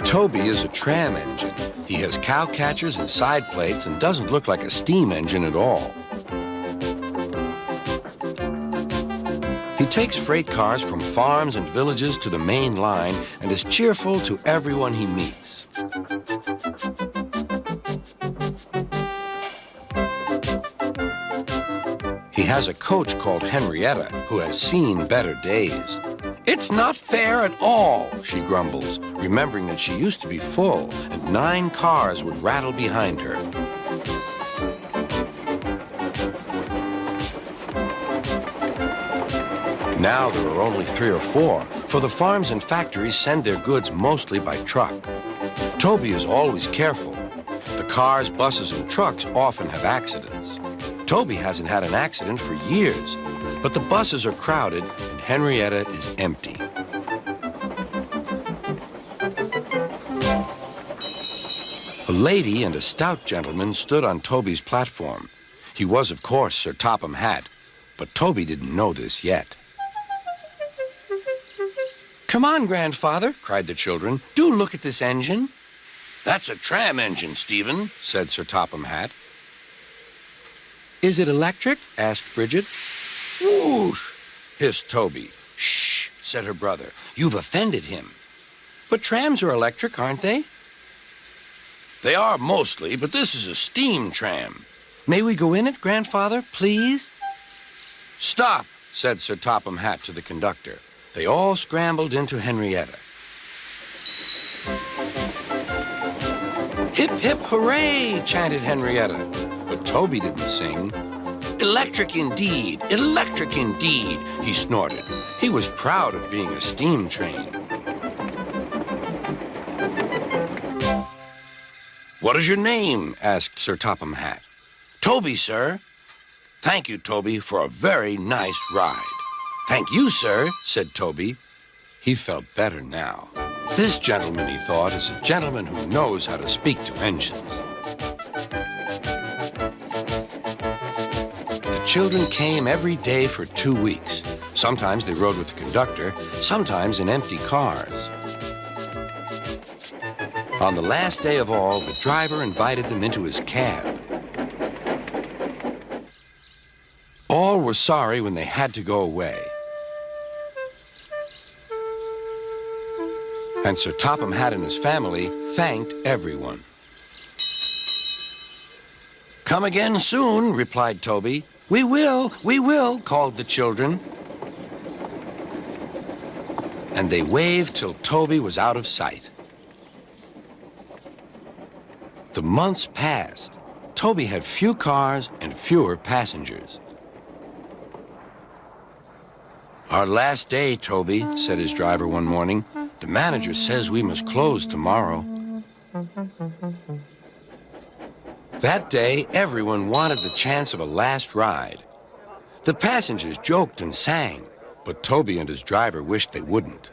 Toby is a tram engine. He has cow catchers and side plates and doesn't look like a steam engine at all. He takes freight cars from farms and villages to the main line and is cheerful to everyone he meets. He has a coach called Henrietta who has seen better days. "It's not fair at all," she grumbles, remembering that she used to be full and 9 cars would rattle behind her. Now there are only 3 or 4, for the farms and factories send their goods mostly by truck. Toby is always careful. The cars, buses, and trucks often have accidents. Toby hasn't had an accident for years, but the buses are crowded and Henrietta is empty. A lady and a stout gentleman stood on Toby's platform. He was, of course, Sir Topham Hatt, but Toby didn't know this yet. "Come on, grandfather," cried the children. "Do look at this engine." "That's a tram engine, Stephen," said Sir Topham Hatt. "Is it electric?" asked Bridget. "Whoosh!" hissed Toby. "Shh," said her brother. "You've offended him." "But trams are electric, aren't they?" "They are mostly, but this is a steam tram." "May we go in it, grandfather, please?" "Stop," said Sir Topham Hatt to the conductor. They all scrambled into Henrietta. "Hip, hip, hooray!" chanted Henrietta. But Toby didn't sing. "Electric indeed, electric indeed," he snorted. He was proud of being a steam train. "What is your name?" asked Sir Topham Hatt. "Toby, sir." "Thank you, Toby, for a very nice ride." "Thank you, sir," said Toby. He felt better now. This gentleman, he thought, is a gentleman who knows how to speak to engines. The children came every day for 2 weeks. Sometimes they rode with the conductor, sometimes in empty cars. On the last day of all, the driver invited them into his cab. All were sorry when they had to go away. And Sir Topham Hatt and his family thanked everyone. "Come again soon," replied Toby. We will," called the children. And they waved till Toby was out of sight. The months passed. Toby had few cars and fewer passengers. "Our last day, Toby," said his driver one morning. "The manager says we must close tomorrow." That day, everyone wanted the chance of a last ride. The passengers joked and sang, but Toby and his driver wished they wouldn't.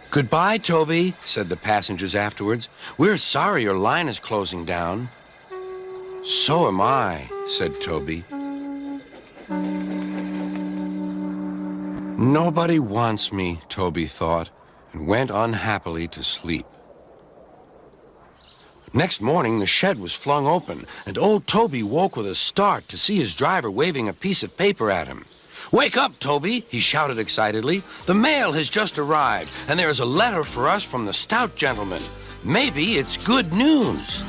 "Goodbye, Toby," said the passengers afterwards. "We're sorry your line is closing down." "So am I," said Toby. Nobody wants me, Toby thought, and went unhappily to sleep. Next morning, the shed was flung open, and old Toby woke with a start to see his driver waving a piece of paper at him. "Wake up, Toby," he shouted excitedly. "The mail has just arrived, and there is a letter for us from the stout gentleman. Maybe it's good news."